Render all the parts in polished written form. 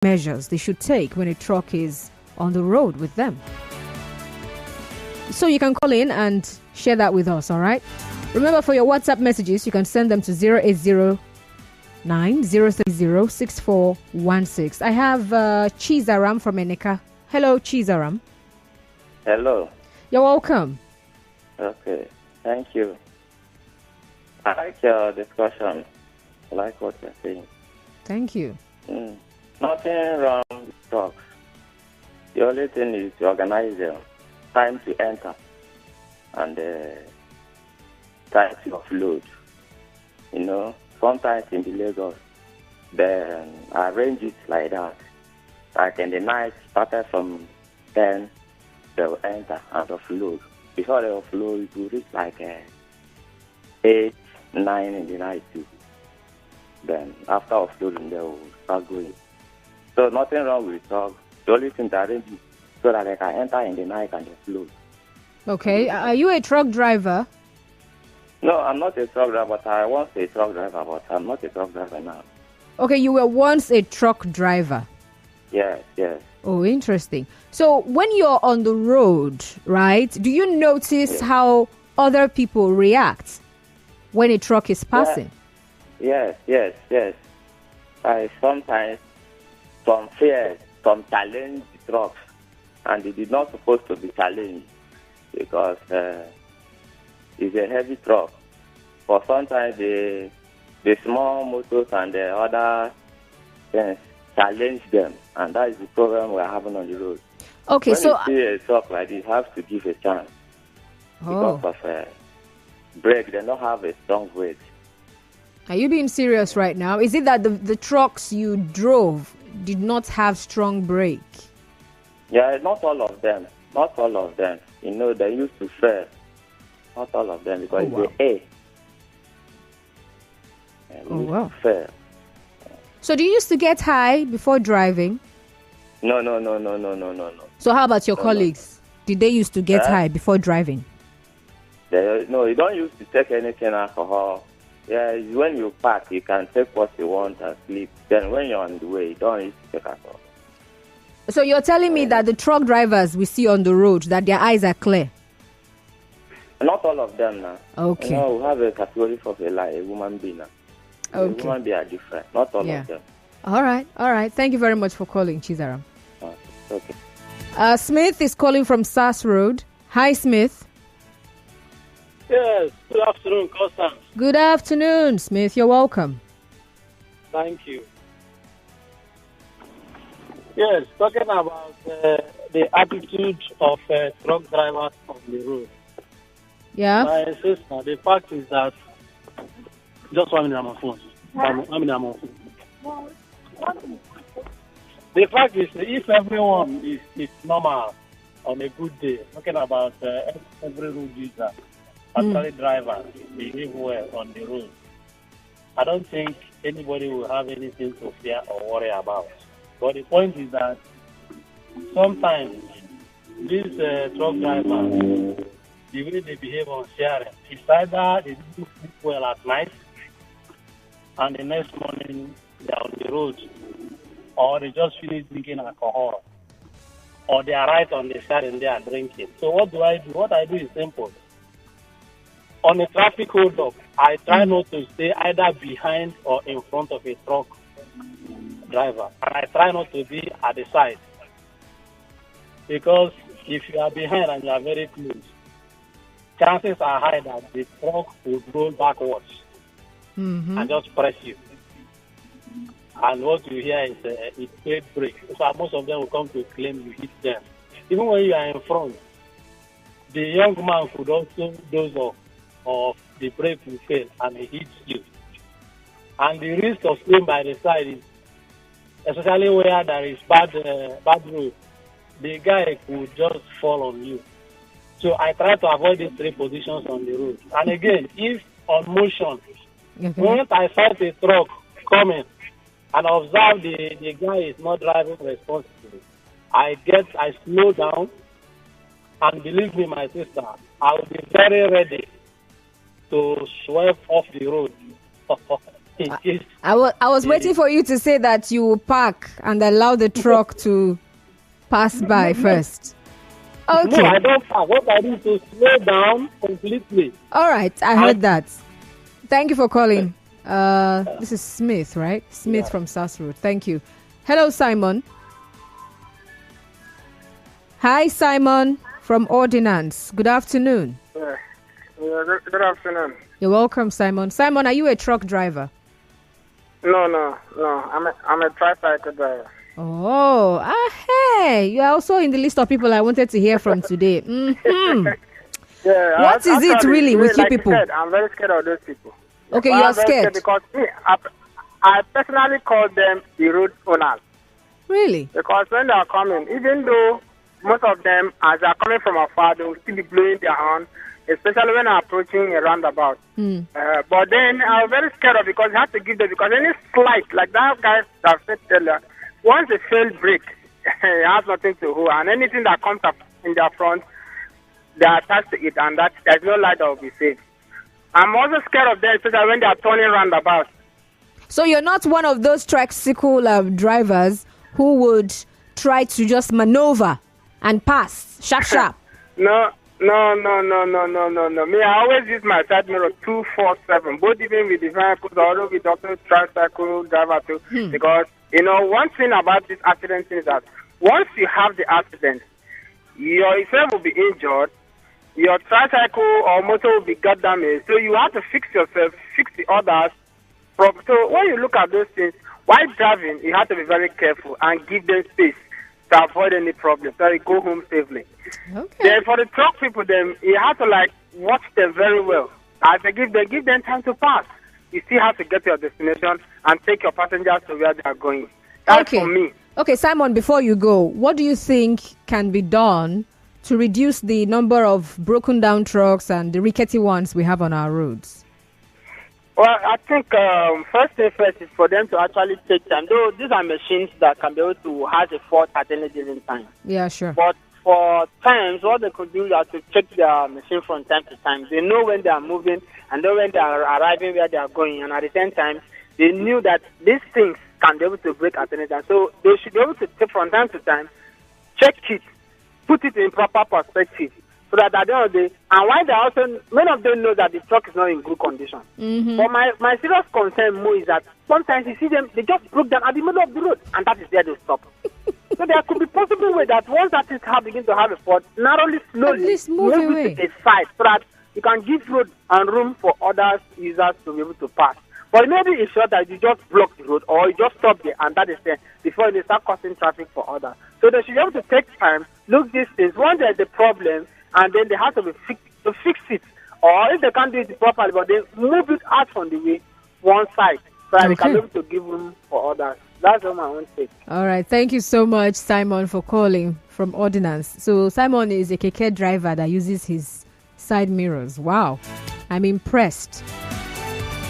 measures they should take when a truck is on the road with them. So you can call in and share that with us, all right? Remember, for your WhatsApp messages, you can send them to 0809-030-6416. I have Chizaram from Eneka. Hello, Chizaram. Hello. You're welcome. Okay, thank you. I like your discussion. I like what you're saying. Thank you. Nothing wrong with trucks. The only thing is to organize them. Time to enter and time to offload. You know, sometimes in the Lagos, they arrange it like that. Like in the night, started from 10, they will enter and offload. Before they offload, it will reach like 8, 9 in the night too. Then after offloading, they will start going. So nothing wrong with truck. The only thing to arrange it so that they can enter in the night and offload. Okay. Are you a truck driver? No, I'm not a truck driver, but I was a truck driver, but I'm not a truck driver now. Okay, you were once a truck driver. Yes, yes. Oh, interesting. So when you're on the road, right, do you notice how other people react when a truck is passing? Yes. Sometimes some fear, some challenge the trucks, and it is not supposed to be challenged because it's a heavy truck. But sometimes the small motors and the other things challenge them, and that is the problem we're having on the road. Okay, when so you see a truck like this, you have to give a chance because of brake. They don't have a strong weight. Are you being serious right now? Is it that the trucks you drove did not have strong brake? Yeah, not all of them. Not all of them. You know, they used to fail. Not all of them because it's A. Fail. So do you used to get high before driving? No. So how about your colleagues? Did they used to get high before driving? No, you don't used to take anything alcohol. Yeah, when you park, you can take what you want and sleep. Then when you're on the way, you don't used to take alcohol. So you're telling me that the truck drivers we see on the road, that their eyes are clear? Not all of them now. Okay. You know, we have a category for a woman being now. Okay. A woman being are different. Not all of them. All right. Thank you very much for calling, Chizaram. Okay. Smith is calling from SAS Road. Hi, Smith. Yes, good afternoon, Constance. Good afternoon, Smith. You're welcome. Thank you. Yes, talking about the attitude of truck drivers on the road. Yeah. My sister, the fact is that... Just 1 minute, I'm on phone. I'm on phone. The fact is, if everyone is normal on a good day, talking about every road user, actually drivers behave well on the road, I don't think anybody will have anything to fear or worry about. But the point is that sometimes these truck drivers, the way they behave on sharing, it's either they didn't sleep well at night and the next morning they're on the road, or they just finished drinking alcohol, or they are right on the side and they are drinking. So what do I do? What I do is simple. On a traffic hold-up, I try not to stay either behind or in front of a truck driver, and I try not to be at the side. Because if you are behind and you are very close, chances are high that the truck will roll backwards and just press you. And what you hear is it's great brake. So most of them will come to claim you hit them. Even when you are in front, the young man could also doze off, or the brake will fail and he hits you. And the risk of staying by the side is, especially where there is bad road, the guy could just fall on you. So I try to avoid these three positions on the road. And again, if on motion, when I sight a truck coming and observe the guy is not driving responsibly, I slow down, and believe me, my sister, I will be very ready to swerve off the road I was waiting for you to say that you will park and allow the truck to pass by first. Okay. No, I don't park. What I do is to slow down completely. All right, I heard that. Thank you for calling. This is Smith, right? Smith from South Road. Thank you. Hello, Simon. Hi, Simon from Ordinance. Good afternoon. Good afternoon. You're welcome, Simon. Simon, are you a truck driver? No. I'm a tricycle driver. Oh, hey, you are also in the list of people I wanted to hear from today. Mm-hmm. Yeah, What is it really with you people? I'm very scared of those people. Okay, you're scared. Because I personally call them the road owners. Really? Because when they are coming, even though most of them, as they are coming from afar, they will still be blowing their horn, especially when I'm approaching a roundabout. But then I'm very scared of because you have to give them, because any slight, like that guy that said earlier, once a failed brake, it has nothing to hold, and anything that comes up in their front, they are attached to it, and that there's no light that will be saved. I'm also scared of them, especially when they are turning roundabout. So you're not one of those tricycle drivers who would try to just maneuver and pass sharp. No. Me, I always use my side mirror 247, both even with the vehicles, although with also tricycle driver too. Because, one thing about this accident is that once you have the accident, yourself will be injured, your tricycle or motor will be got damaged. So you have to fix yourself, fix the others. So when you look at those things, while driving, you have to be very careful and give them space to avoid any problems, so you go home safely. Okay. Then for the truck people, then you have to watch them very well. As they give them time to pass. You still have to get to your destination and take your passengers to where they are going. That's for me. Okay, Simon, before you go, what do you think can be done to reduce the number of broken down trucks and the rickety ones we have on our roads? Well, I think first thing first is for them to actually take time. Though these are machines that can be able to have a fault at any given time. Yeah, sure. But for times, what they could do is to check their machine from time to time. They know when they are moving and know when they are arriving where they are going. And at the same time, they knew that these things can be able to break at any time. So they should be able to take from time to time, check it, put it in proper perspective. So that at the end of the day, and why they also, many of them know that the truck is not in good condition. Mm-hmm. But my serious concern more is that sometimes you see them, they just broke down at the middle of the road, and that is where they stop. So there could be possible way that once that is begin to have a fault, narrowly, slowly, move it to a side so that you can give road and room for other users to be able to pass. But maybe it's sure that you just block the road or you just stop there, and that is there before they start causing traffic for others. So they should be able to take time, look these things. Once there's a problem, and then they have to be fix it. Or if they can't do it properly, but they move it out from the way, one side, so that they can be able to give room for others. That's all my own take. All right. Thank you so much, Simon, for calling from Ordinance. So Simon is a keke driver that uses his side mirrors. Wow. I'm impressed.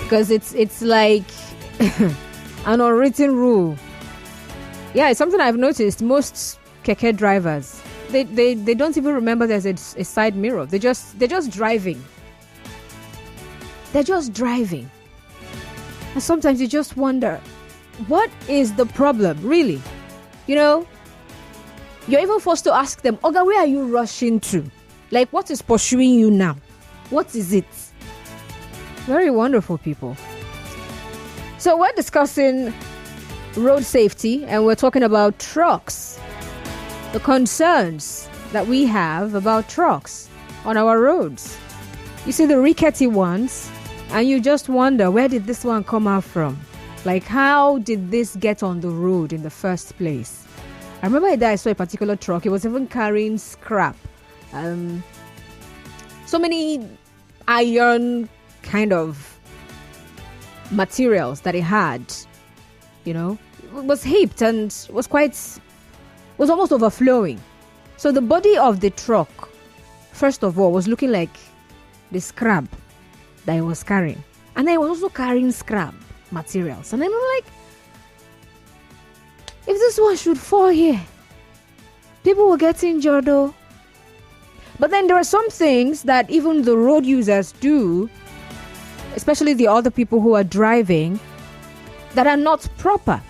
Because it's like an unwritten rule. Yeah, it's something I've noticed. Most keke drivers, they don't even remember there's a side mirror. They're just driving. They're just driving. And sometimes you just wonder, what is the problem, really? You're even forced to ask them, Oga, where are you rushing to? Like, what is pursuing you now? What is it? Very wonderful people. So we're discussing road safety, and we're talking about trucks. The concerns that we have about trucks on our roads. You see the rickety ones, and you just wonder, where did this one come out from? Like, how did this get on the road in the first place? I remember that I saw a particular truck. It was even carrying scrap. So many iron kind of materials that it had, it was heaped and was almost overflowing. So the body of the truck, first of all, was looking like the scrap that it was carrying. And then it was also carrying scrap materials. And I'm like, if this one should fall here, people will get injured though. But then there are some things that even the road users do, especially the other people who are driving, that are not proper.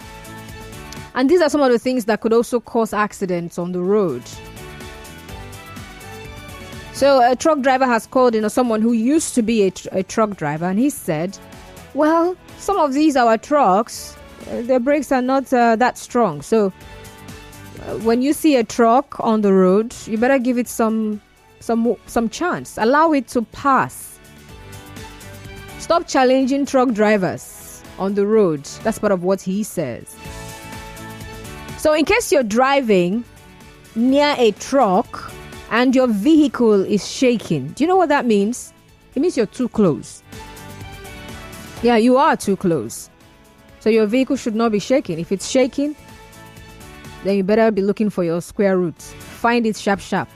And these are some of the things that could also cause accidents on the road. So a truck driver has called in, someone who used to be a truck driver, and he said, well, some of these our trucks, their brakes are not that strong. So when you see a truck on the road, you better give it some chance. Allow it to pass. Stop challenging truck drivers on the road. That's part of what he says. So in case you're driving near a truck and your vehicle is shaking, do you know what that means? It means you're too close. Yeah, you are too close. So your vehicle should not be shaking. If it's shaking, then you better be looking for your square root. Find it sharp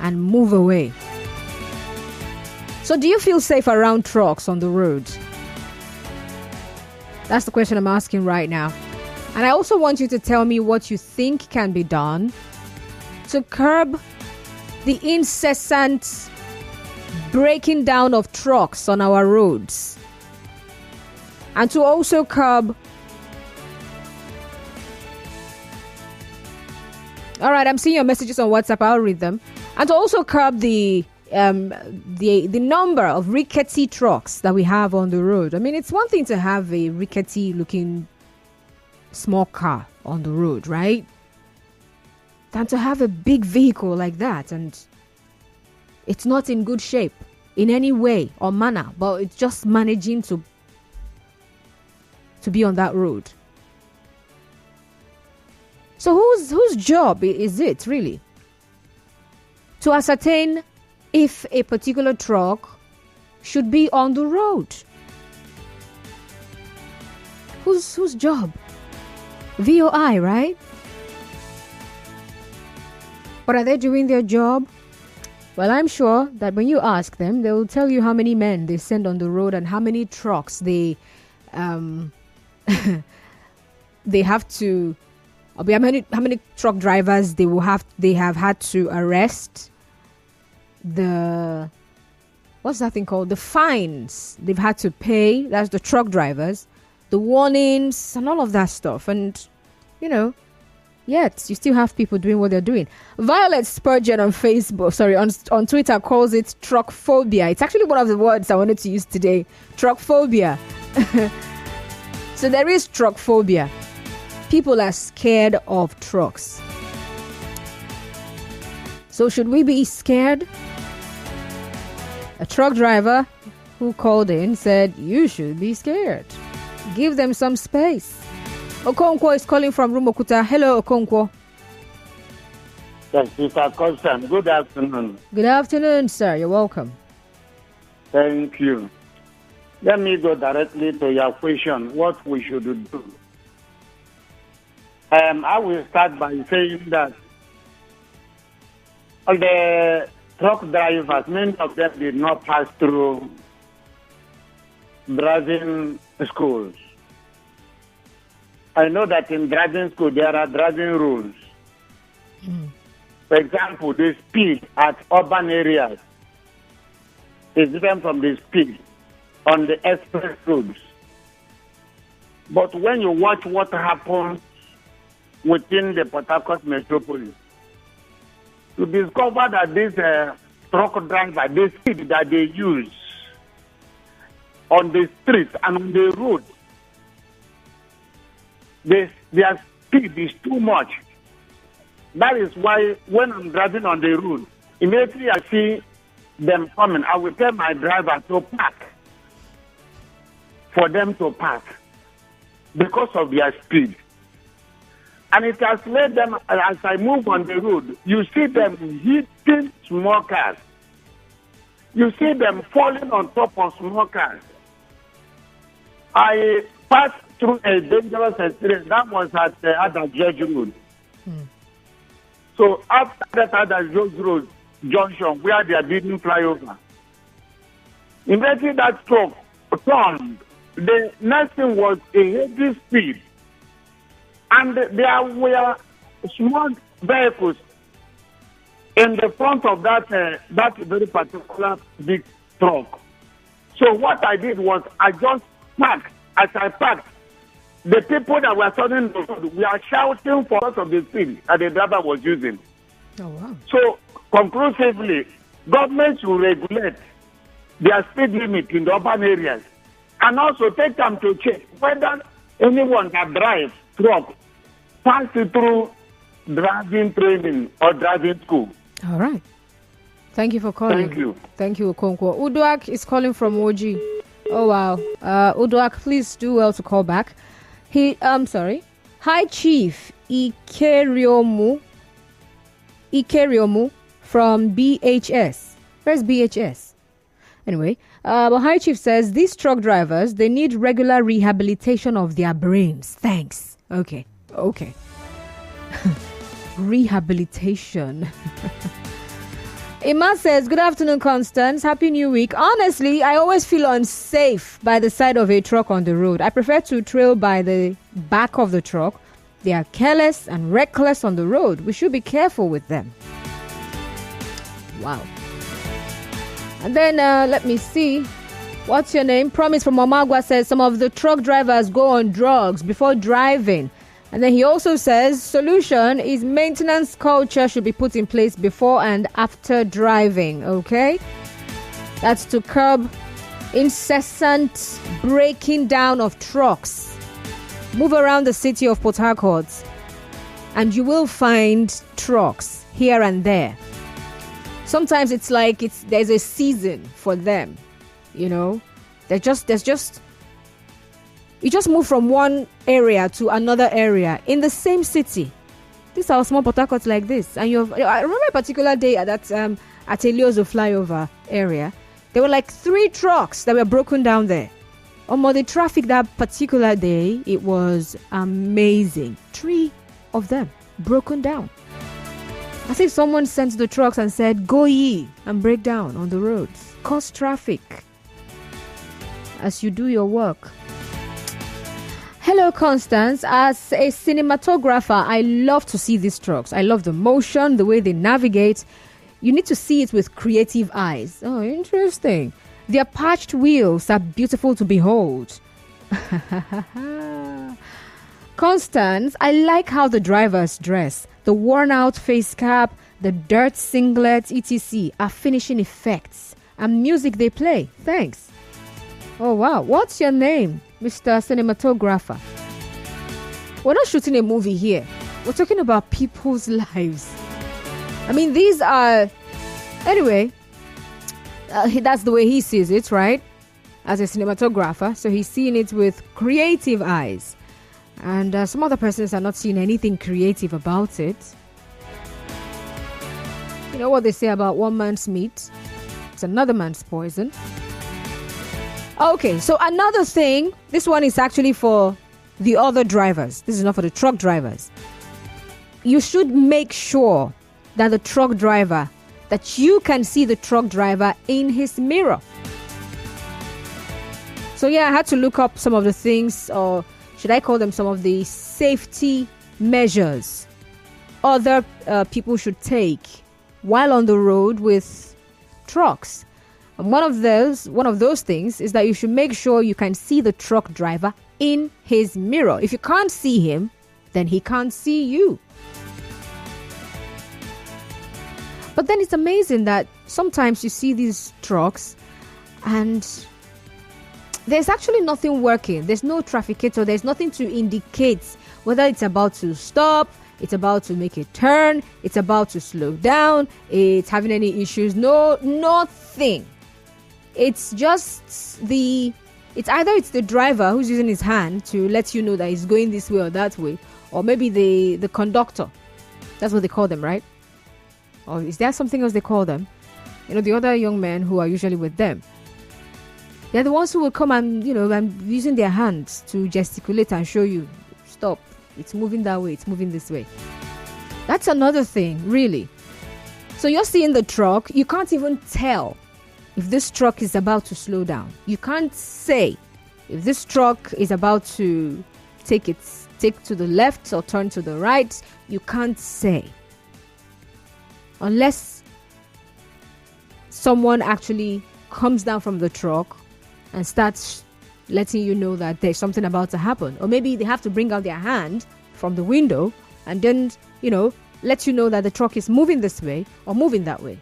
and move away. So do you feel safe around trucks on the road? That's the question I'm asking right now. And I also want you to tell me what you think can be done to curb the incessant breaking down of trucks on our roads. And to also curb... All right, I'm seeing your messages on WhatsApp. I'll read them. And to also curb the number of rickety trucks that we have on the road. I mean, it's one thing to have a rickety-looking small car on the road, right? Than to have a big vehicle like that, and it's not in good shape in any way or manner, but it's just managing to be on that road. So whose job is it really to ascertain if a particular truck should be on the road? Whose job? VOI, right? But are they doing their job? Well, I'm sure that when you ask them, they will tell you how many men they send on the road and how many trucks they they have to. How many truck drivers they have had to arrest. What's that thing called? The fines they've had to pay. That's the truck drivers. The warnings and all of that stuff. And, yet you still have people doing what they're doing. Violet Spurgeon on Twitter calls it truck phobia. It's actually one of the words I wanted to use today. Truck phobia. So there is truck phobia. People are scared of trucks. So should we be scared? A truck driver who called in said, you should be scared. Give them some space. Okonkwo is calling from Rumokuta. Hello, Okonkwo. Yes, Mr. Constant. Good afternoon. Good afternoon, sir. You're welcome. Thank you. Let me go directly to your question, what we should do. I will start by saying that all the truck drivers, many of them did not pass through driving schools. I know that in driving school there are driving rules. For example, the speed at urban areas is different from the speed on the express roads. But when you watch what happens within the Port Harcourt metropolis, you discover that this truck driver, the speed that they use on the streets and on the road, their speed is too much. That is why when I'm driving on the road, immediately I see them coming, I will tell my driver to park for them to pass because of their speed. And it has made them, as I move on the road, you see them hitting small cars. You see them falling on top of small cars. I passed through a dangerous experience. That was at Ada George Road. So after that Ada George Road junction, where they are building flyover, immediately that truck turned. The next thing was a heavy speed. And there were small vehicles in the front of that very particular big truck. So what I did was I just parked. As I parked, the people that were turning the road, we are shouting for us of the speed that the driver was using. Oh, wow. So, conclusively, government should regulate their speed limit in the urban areas and also take time to check whether anyone that drives truck passes through driving training or driving school. All right. Thank you for calling. Thank you. Thank you, Okonkwo. Uduak is calling from Oji. Oh, wow. Uduak, please do well to call back. Hi, Chief Ikeriomu from BHS. Where's BHS? Anyway, High Chief says these truck drivers, they need regular rehabilitation of their brains. Thanks. Okay. Rehabilitation. Ima says, good afternoon, Constance. Happy New Week. Honestly, I always feel unsafe by the side of a truck on the road. I prefer to trail by the back of the truck. They are careless and reckless on the road. We should be careful with them. Wow. And then let me see. What's your name? Promise from Omagwa says some of the truck drivers go on drugs before driving. And then he also says solution is maintenance culture should be put in place before and after driving. Okay? That's to curb incessant breaking down of trucks. Move around the city of Port Harcourt and you will find trucks here and there. Sometimes it's like there's a season for them, you know. You just move from one area to another area in the same city. These are small Port Harcourt like this, and I remember a particular day at that at Eliozo flyover area. There were like 3 trucks that were broken down there. The traffic that particular day, it was amazing. 3 of them broken down. As if someone sent the trucks and said, go ye and break down on the roads. Cause traffic as you do your work. Hello, Constance. As a cinematographer, I love to see these trucks. I love the motion, the way they navigate. You need to see it with creative eyes. Oh, interesting. Their patched wheels are beautiful to behold. Constance, I like how the drivers dress. The worn-out face cap, the dirt singlet, etc. are finishing effects. And music they play. Thanks. Oh, wow. What's your name, Mr. Cinematographer? We're not shooting a movie here. We're talking about people's lives. I mean, these are... Anyway, that's the way he sees it, right? As a cinematographer. So he's seeing it with creative eyes. And some other persons are not seeing anything creative about it. You know what they say about one man's meat? It's another man's poison. Okay, so another thing, this one is actually for the other drivers. This is not for the truck drivers. You should make sure that the truck driver, that you can see the truck driver in his mirror. So yeah, I had to look up some of the things, or should I call them some of the safety measures other people should take while on the road with trucks. And one of those things is that you should make sure you can see the truck driver in his mirror. If you can't see him, then he can't see you. But then it's amazing that sometimes you see these trucks and there's actually nothing working. There's no trafficator. There's nothing to indicate whether it's about to stop, it's about to make a turn, it's about to slow down, it's having any issues. No, nothing. It's just it's either the driver who's using his hand to let you know that he's going this way or that way, or maybe the conductor. That's what they call them, right? Or is there something else they call them? You know, the other young men who are usually with them. They're the ones who will come and, and using their hands to gesticulate and show you, stop, it's moving that way, it's moving this way. That's another thing, really. So you're seeing the truck, you can't even tell if this truck is about to slow down. You can't say if this truck is about to take to the left or turn to the right. You can't say. Unless someone actually comes down from the truck and starts letting you know that there's something about to happen. Or maybe they have to bring out their hand from the window and then, let you know that the truck is moving this way or moving that way.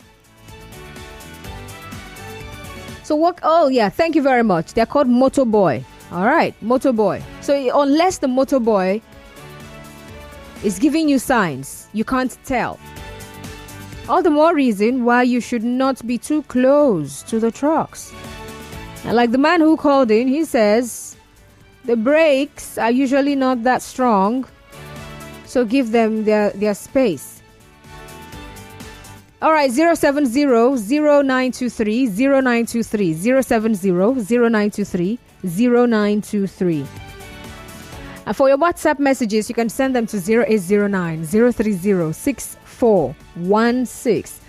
So thank you very much. They're called motorboy. All right, motorboy. So unless the motorboy is giving you signs, you can't tell. All the more reason why you should not be too close to the trucks. And like the man who called in, he says the brakes are usually not that strong, so give them their space. All right, 070-0923-0923, 070-0923-0923. And for your WhatsApp messages, you can send them to 0809-030-6416.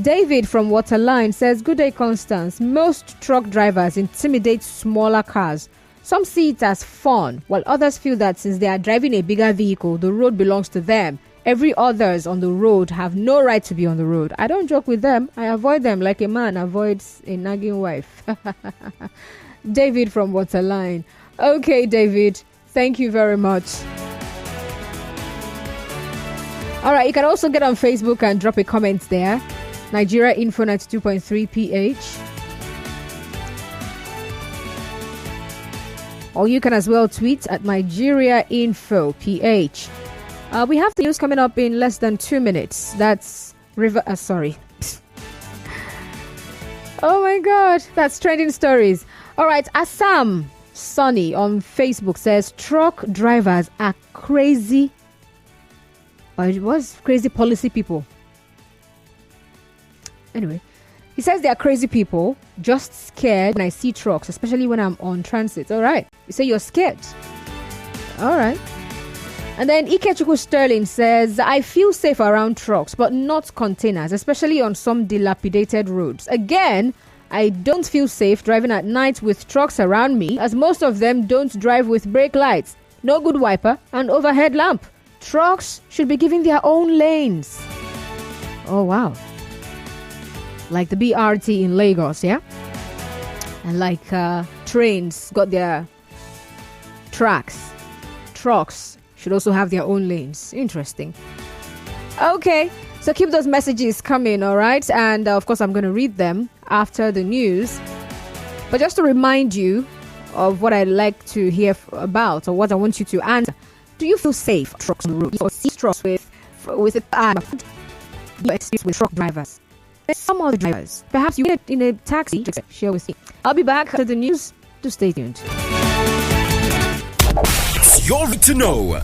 David from Waterline says, good day, Constance. Most truck drivers intimidate smaller cars. Some see it as fun, while others feel that since they are driving a bigger vehicle, the road belongs to them. Every others on the road have no right to be on the road. I don't joke with them. I avoid them like a man avoids a nagging wife. David from Waterline. Okay, David. Thank you very much. All right, you can also get on Facebook and drop a comment there. Nigeria Info 92.3 PH. Or you can as well tweet at Nigeria Info PH. We have the news coming up in less than 2 minutes. That's oh my God, that's trending stories. All right, Assam Sunny on Facebook says truck drivers are crazy. Or it was crazy policy people. Anyway, he says they are crazy people, just scared when I see trucks, especially when I'm on transit. All right, you say you're scared. All right. And then Ikechukwu Sterling says, I feel safe around trucks, but not containers, especially on some dilapidated roads. Again, I don't feel safe driving at night with trucks around me, as most of them don't drive with brake lights, no good wiper, and overhead lamp. Trucks should be given their own lanes. Oh, wow. Like the BRT in Lagos, yeah? And like trains got their tracks. Trucks should also have their own lanes. Interesting. Okay, so keep those messages coming, all right? And of course, I'm going to read them after the news. But just to remind you of what I'd like to hear about, or what I want you to answer. Do you feel safe trucks on the road, or see trucks with truck drivers? There's some other drivers. Perhaps you in a taxi. Share with me. I'll be back after the news. To stay tuned. It's your right to know.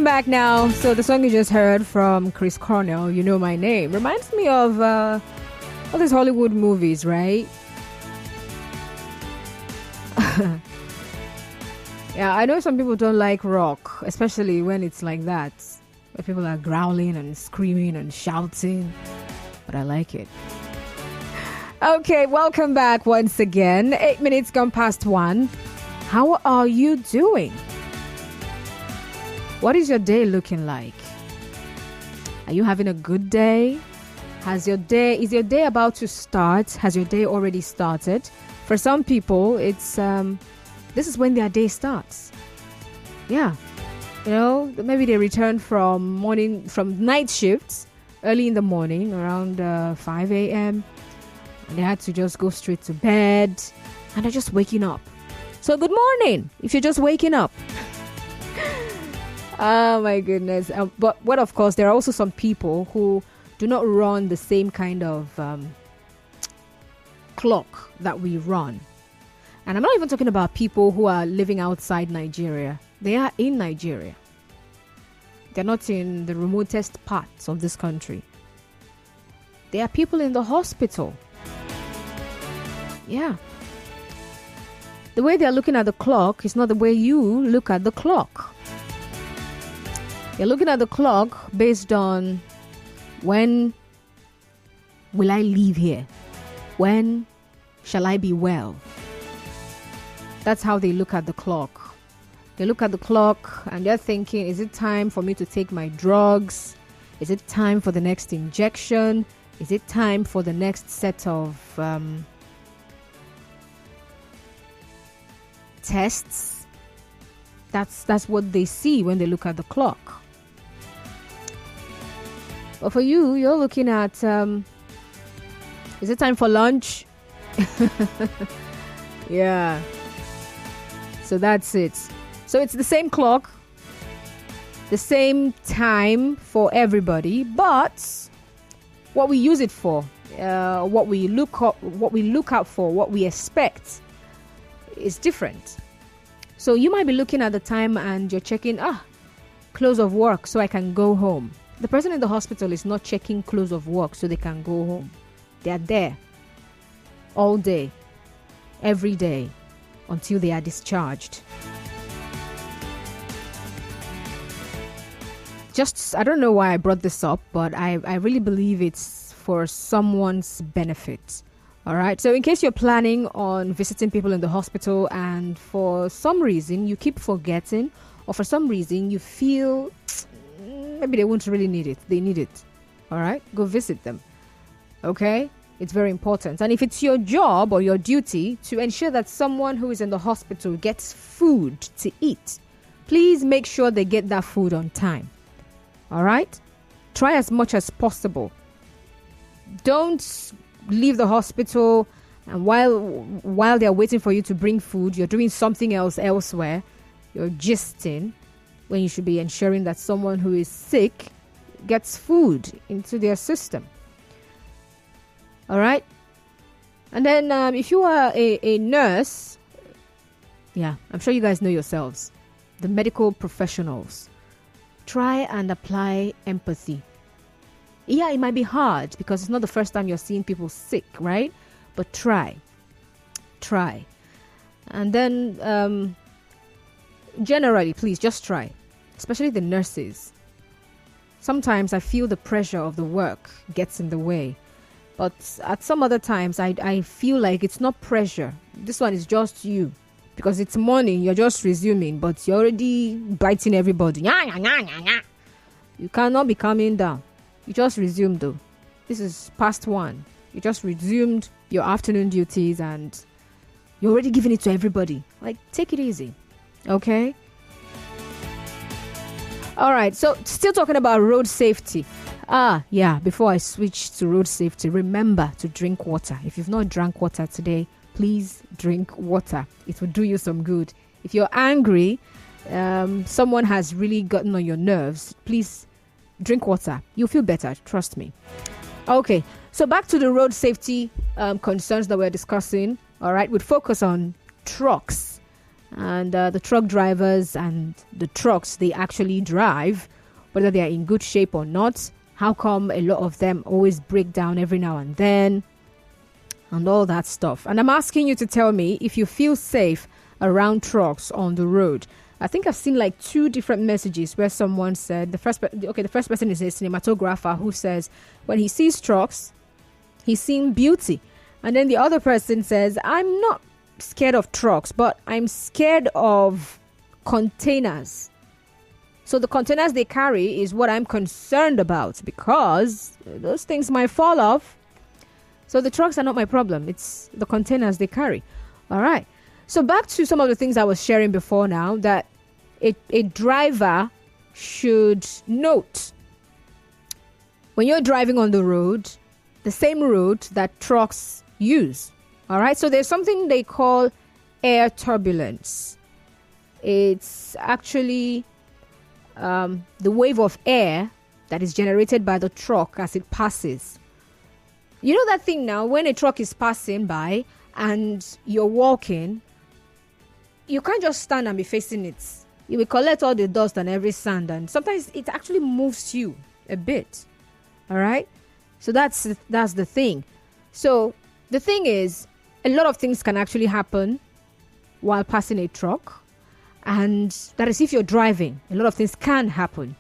welcome back now. So the song you just heard from Chris Cornell, You Know My Name, reminds me of all these Hollywood movies, right? Yeah, I know some people don't like rock, especially when it's like that, where people are growling and screaming and shouting, but I like it. Okay, welcome back once again. 8 minutes gone past 1. How are you doing? What is your day looking like? Are you having a good day? Is your day about to start? Has your day already started? For some people, it's this is when their day starts. Yeah. You know, maybe they return from night shifts early in the morning, around 5 a.m. and they had to just go straight to bed, and they're just waking up. So good morning if you're just waking up. Oh my goodness. But of course, there are also some people who do not run the same kind of clock that we run. And I'm not even talking about people who are living outside Nigeria. They are in Nigeria. They're not in the remotest parts of this country. There are people in the hospital. Yeah. The way they're looking at the clock is not the way you look at the clock. You're looking at the clock based on when will I leave here? When shall I be well? That's how they look at the clock. They look at the clock and they're thinking, is it time for me to take my drugs? Is it time for the next injection? Is it time for the next set of tests? That's what they see when they look at the clock. But for you, you're looking at, is it time for lunch? Yeah. So that's it. So it's the same clock, the same time for everybody, but what we use it for, what we look out for, what we expect is different. So you might be looking at the time and you're checking, close of work so I can go home. The person in the hospital is not checking close of work so they can go home. They are there all day, every day, until they are discharged. I don't know why I brought this up, but I really believe it's for someone's benefit. All right. So in case you're planning on visiting people in the hospital and for some reason you keep forgetting, or for some reason you feel maybe they won't really need it. They need it. All right. Go visit them. Okay. It's very important. And if it's your job or your duty to ensure that someone who is in the hospital gets food to eat, please make sure they get that food on time. All right? Try as much as possible. Don't leave the hospital and while they're waiting for you to bring food, you're doing something else elsewhere. You're gisting when you should be ensuring that someone who is sick gets food into their system. All right? And then if you are a nurse, yeah, I'm sure you guys know yourselves, the medical professionals, try and apply empathy. Yeah, it might be hard because it's not the first time you're seeing people sick, right? But try. And then generally, please just try, especially the nurses. Sometimes I feel the pressure of the work gets in the way. But at some other times, I feel like it's not pressure. This one is just you. Because it's morning, you're just resuming, but you're already biting everybody. You cannot be calming down. You just resumed though. This is past 1. You just resumed your afternoon duties and you're already giving it to everybody. Like, take it easy. Okay? All right, so still talking about road safety. Before I switch to road safety, remember to drink water. If you've not drank water today, please drink water. It will do you some good. If you're angry, someone has really gotten on your nerves, please drink water. You'll feel better, trust me. Okay, so back to the road safety concerns that we're discussing. All right, we'd focus on trucks and the truck drivers and the trucks they actually drive, whether they are in good shape or not. How come a lot of them always break down every now and then, and all that stuff. And I'm asking you to tell me if you feel safe around trucks on the road. I think I've seen like 2 different messages where someone said, the first person is a cinematographer who says when he sees trucks, he's seeing beauty. And then the other person says, I'm not scared of trucks, but I'm scared of containers. So the containers they carry is what I'm concerned about, because those things might fall off. So the trucks are not my problem. It's the containers they carry. All right. So back to some of the things I was sharing before now, that a driver should note when you're driving on the road, the same road that trucks use. All right. So there's something they call air turbulence. It's actually the wave of air that is generated by the truck as it passes. You know that thing now, when a truck is passing by and you're walking, you can't just stand and be facing it. You will collect all the dust and every sand, and sometimes it actually moves you a bit. All right? So that's the thing. So the thing is, a lot of things can actually happen while passing a truck. And that is if you're driving. A lot of things can happen.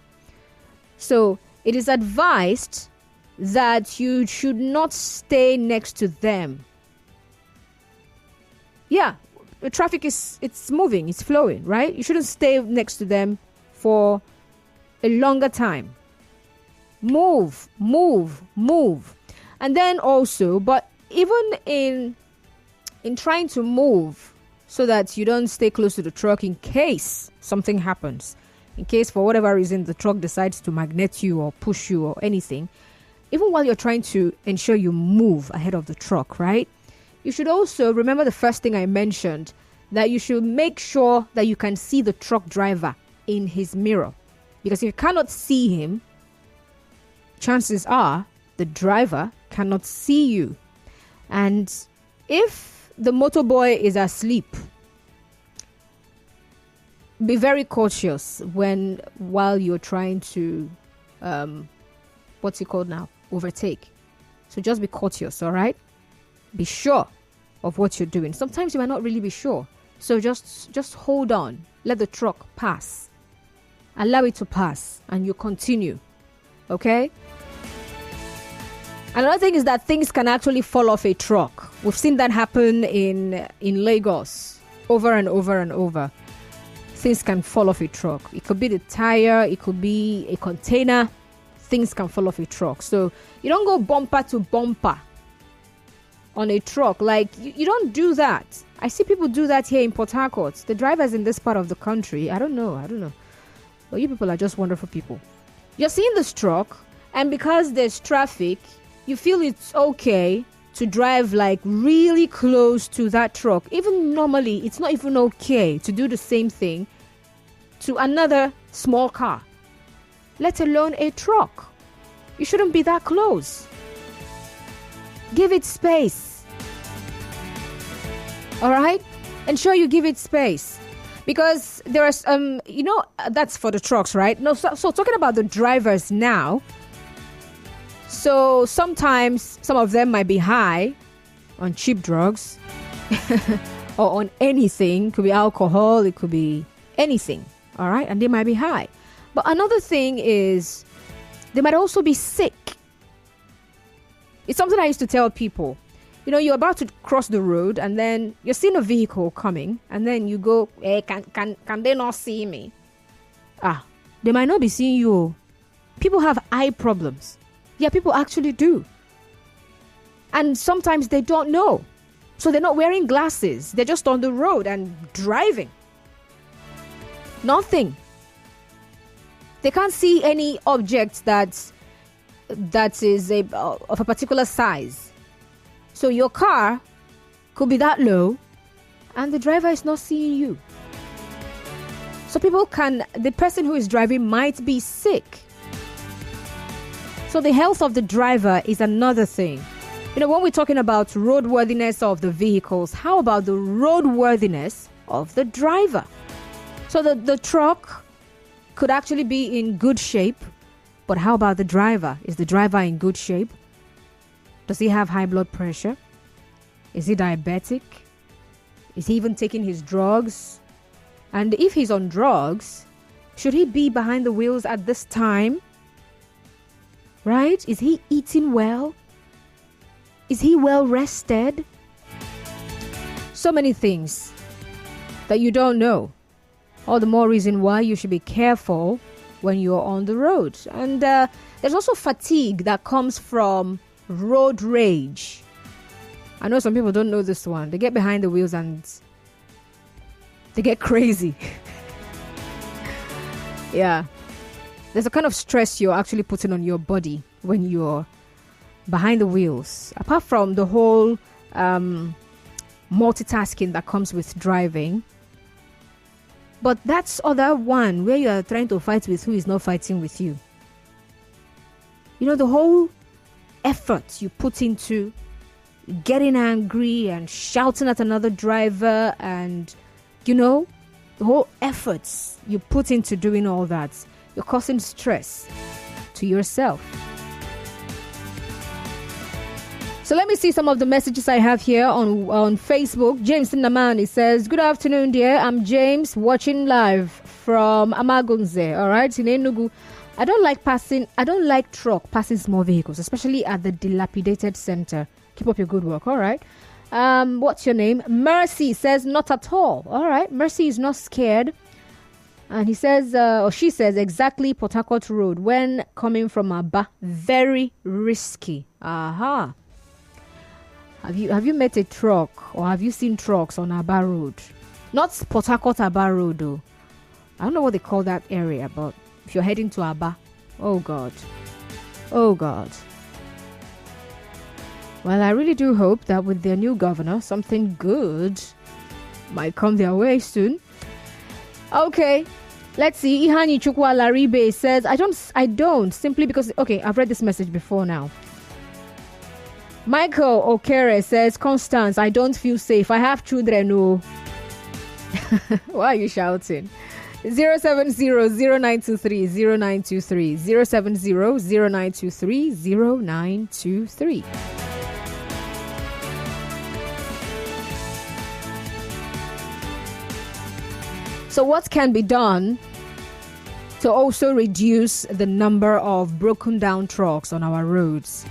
So it is advised that you should not stay next to them. Yeah, the traffic it's moving, it's flowing, right? You shouldn't stay next to them for a longer time. Move. And then also, but even in trying to move, so that you don't stay close to the truck in case something happens. In case, for whatever reason, the truck decides to magnet you or push you or anything. Even while you're trying to ensure you move ahead of the truck, right? You should also remember the first thing I mentioned, that you should make sure that you can see the truck driver in his mirror. Because if you cannot see him, chances are the driver cannot see you. And if the motorboy is asleep, be very cautious while you're trying to what's it called now, overtake. So just be cautious. All right, be sure of what you're doing. Sometimes you might not really be sure, so just hold on, let the truck pass, allow it to pass, and you continue. Okay. Another thing is that things can actually fall off a truck. We've seen that happen in Lagos over and over and over. Things can fall off a truck. It could be the tire, it could be a container. Things can fall off a truck. So you don't go bumper to bumper on a truck. Like, you don't do that. I see people do that here in Port Harcourt. The drivers in this part of the country, I don't know. But you people are just wonderful people. You're seeing this truck, and because there's traffic, you feel it's okay to drive like really close to that truck. Even normally, it's not even okay to do the same thing to another small car, let alone a truck. You shouldn't be that close. Give it space. All right? Ensure you give it space. Because there are, that's for the trucks, right? No, so talking about the drivers now. So sometimes some of them might be high on cheap drugs or on anything. It could be alcohol, it could be anything. All right. And they might be high. But another thing is they might also be sick. It's something I used to tell people. You're about to cross the road and then you're seeing a vehicle coming and then you go, hey, can they not see me? They might not be seeing you. People have eye problems. Yeah, people actually do. And sometimes they don't know. So they're not wearing glasses. They're just on the road and driving. Nothing. They can't see any object that is of a particular size. So your car could be that low and the driver is not seeing you. So the person who is driving might be sick. So the health of the driver is another thing. When we're talking about roadworthiness of the vehicles, how about the roadworthiness of the driver. So the truck could actually be in good shape, but how about the driver? Is the driver in good shape? Does he have high blood pressure? Is he diabetic? Is he even taking his drugs? And if he's on drugs, should he be behind the wheels at this time? Right? Is he eating well? Is he well rested? So many things that you don't know. All the more reason why you should be careful when you're on the road. And there's also fatigue that comes from road rage. I know some people don't know this one. They get behind the wheels and they get crazy. Yeah. There's a kind of stress you're actually putting on your body when you're behind the wheels. Apart from the whole multitasking that comes with driving. But that's other one where you are trying to fight with who is not fighting with you. You know, the whole effort you put into getting angry and shouting at another driver, and, you know, the whole efforts you put into doing all that, you're causing stress to yourself. So let me see some of the messages I have here on Facebook. James Namani says, good afternoon, dear. I'm James, watching live from Amagunze, all right, in Enugu. I don't like truck passing small vehicles, especially at the dilapidated center. Keep up your good work, all right. What's your name? Mercy says, not at all. All right, Mercy is not scared. And he says, or she says, exactly, Port Harcourt Road, when coming from Aba, very risky. Aha. Have you met a truck, or have you seen trucks on Aba Road? Not Port Harcourt Aba Road, though. I don't know what they call that area, but if you're heading to Aba, oh God. Oh God. Well, I really do hope that with their new governor, something good might come their way soon. Okay, let's see. Ihani Chukwa Laribe says, I don't, simply because, okay, I've read this message before now. Michael Okere says, Constance, I don't feel safe. I have children. Oh. Why are you shouting? 070-0923-0923. 070-0923-0923. So what can be done to also reduce the number of broken down trucks on our roads?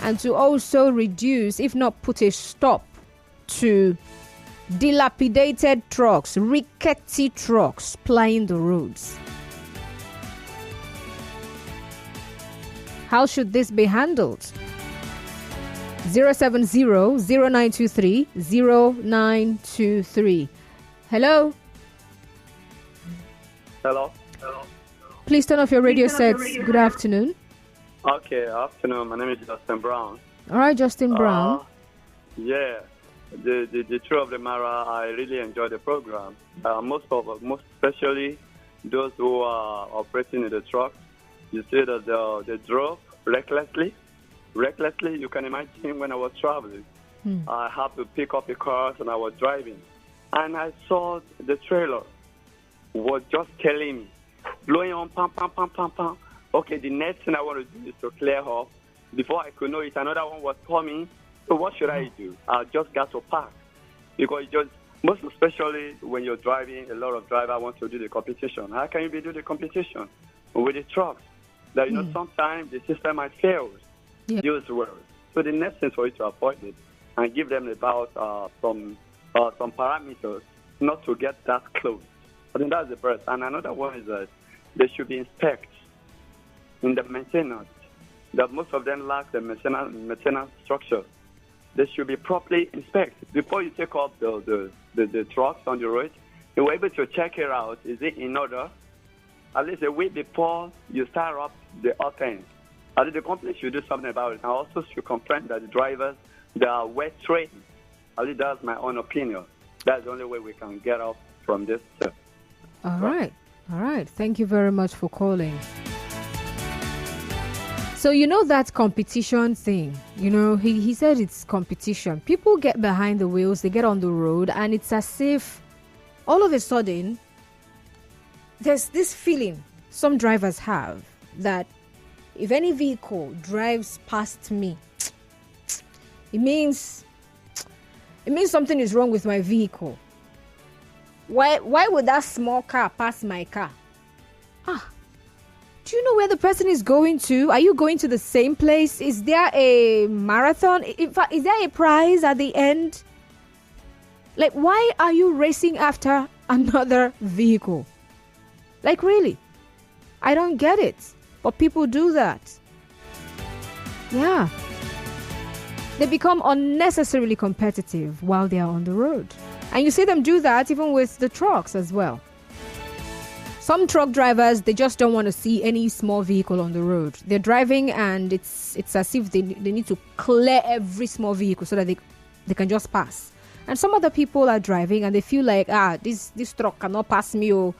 And to also reduce, if not put a stop to dilapidated trucks, rickety trucks plying the roads. How should this be handled? 070-0923-0923. Hello? Hello? Please turn off your radio sets. Good afternoon. Okay, afternoon. My name is Justin Brown. All right, Justin Brown. Yeah, the truth of the matter, I really enjoy the program. Most especially those who are operating in the truck. You see that they drove recklessly. Recklessly, you can imagine when I was traveling. I had to pick up a car and I was driving. And I saw the trailer was just telling me, blowing on, pam, pam, pam, pam, pam. Okay, the next thing I want to do is to clear off. Before I could know it, another one was coming. So what should I do? I just got to park. Because most especially when you're driving, a lot of drivers want to do the competition. How can you do the competition with the trucks? That, you know, sometimes the system might fail. Use words. So the next thing for you to avoid it and give them about some parameters not to get that close. I think that's the first. And another one is that they should be inspected in the maintenance. That most of them lack the maintenance structure. They should be properly inspected. Before you take off the trucks on the road, you're able to check it out. Is it in order? At least a week before you start up the offense. I think the company should do something about it. And also should complain that the drivers, they are well trained. I think that's my own opinion. That's the only way we can get off from this. All right. Thank you very much for calling. So, you know, that competition thing, you know, he said it's competition. People get behind the wheels, they get on the road, and it's as if all of a sudden, there's this feeling some drivers have that if any vehicle drives past me, it means something is wrong with my vehicle. Why would that small car pass my car? Do you know where the person is going to? Are you going to the same place? Is there a marathon? In fact, is there a prize at the end? Like, why are you racing after another vehicle? Like, really? I don't get it. But people do that. Yeah. They become unnecessarily competitive while they are on the road. And you see them do that even with the trucks as well. Some truck drivers, they just don't want to see any small vehicle on the road. They're driving and it's as if they need to clear every small vehicle so that they can just pass. And some other people are driving and they feel like, this truck cannot pass me. Oh.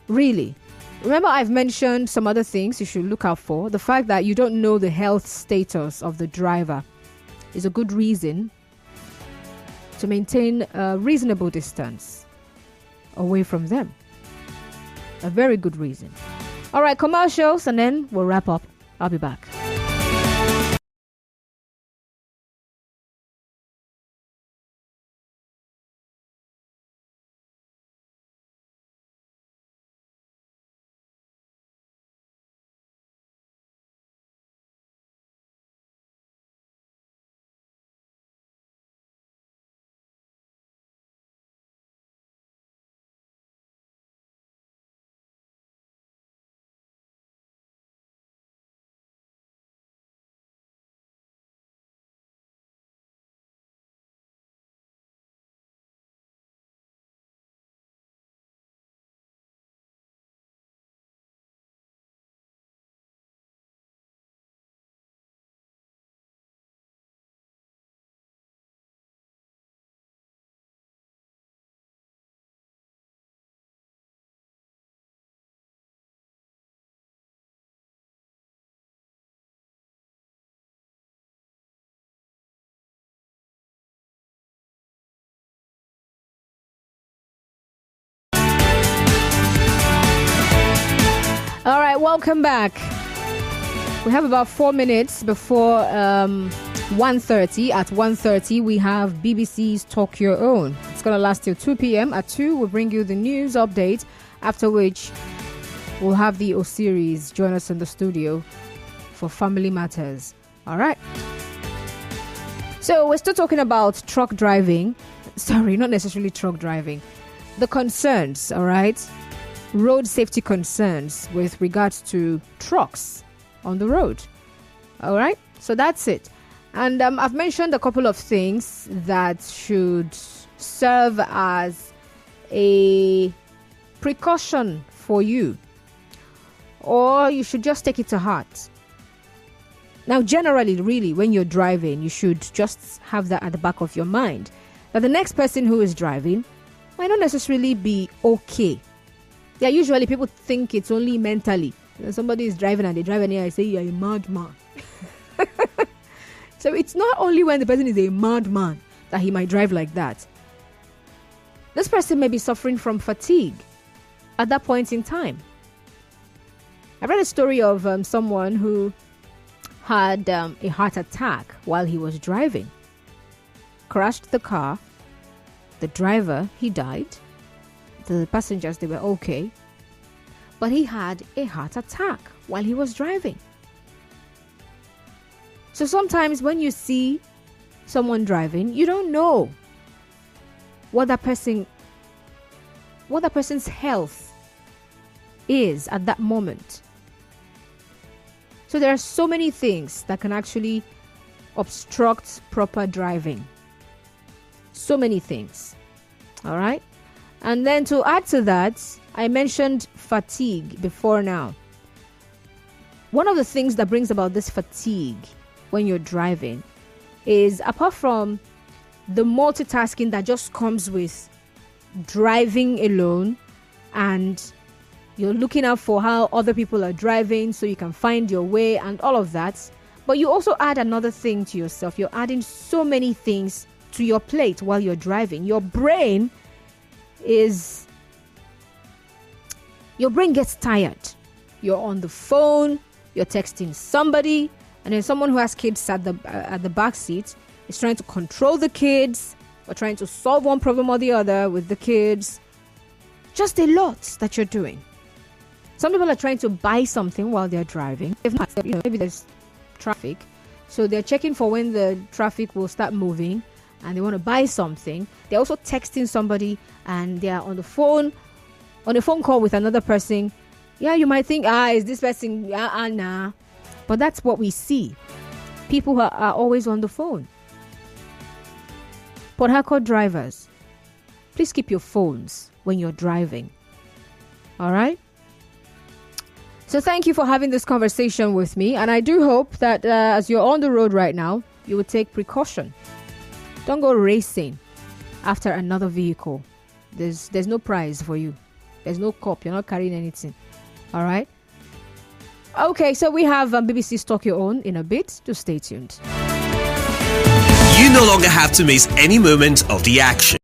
Really? Remember, I've mentioned some other things you should look out for. The fact that you don't know the health status of the driver is a good reason to maintain a reasonable distance away from them. A very good reason. All right, commercials, and then we'll wrap up. I'll be back. All right, welcome back. We have about 4 minutes before 1:30. At 1:30, we have BBC's Talk Your Own. It's going to last till 2 p.m. At 2, we'll bring you the news update, after which we'll have the O-Series join us in the studio for Family Matters. All right. So we're still talking about truck driving. Sorry, not necessarily truck driving. The concerns, all right? Road safety concerns with regards to trucks on the road. All right, so that's it. And I've mentioned a couple of things that should serve as a precaution for you, or you should just take it to heart. Now, generally, really, when you're driving, you should just have that at the back of your mind, that the next person who is driving might not necessarily be okay. Yeah, usually people think it's only mentally. When somebody is driving and they drive and I say you're a madman. So it's not only when the person is a madman that he might drive like that. This person may be suffering from fatigue at that point in time. I read a story of someone who had a heart attack while he was driving. Crashed the car. The driver, he died. The passengers, they were okay. But he had a heart attack while he was driving. So sometimes when you see someone driving, you don't know what that person's health is at that moment. So there are so many things that can actually obstruct proper driving. So many things. All right? And then to add to that, I mentioned fatigue before now. One of the things that brings about this fatigue when you're driving is, apart from the multitasking that just comes with driving alone, and you're looking out for how other people are driving so you can find your way and all of that, but you also add another thing to yourself. You're adding so many things to your plate while you're driving, your brain gets tired. You're on the phone, you're texting somebody, and then someone who has kids at the back seat is trying to control the kids or trying to solve one problem or the other with the kids. Just a lot that you're doing. Some people are trying to buy something while they're driving. If not, maybe there's traffic, so they're checking for when the traffic will start moving, and they want to buy something. They're also texting somebody, and they're on a phone call with another person. Yeah, you might think, is this person? Nah. But that's what we see. People who are always on the phone. Port Harcourt drivers, please keep your phones when you're driving. All right? So thank you for having this conversation with me. And I do hope that as you're on the road right now, you will take precaution. Don't go racing after another vehicle. There's no prize for you. There's no cop. You're not carrying anything. All right? Okay, so we have BBC's Talk Your Own in a bit. Just stay tuned. You no longer have to miss any moment of the action.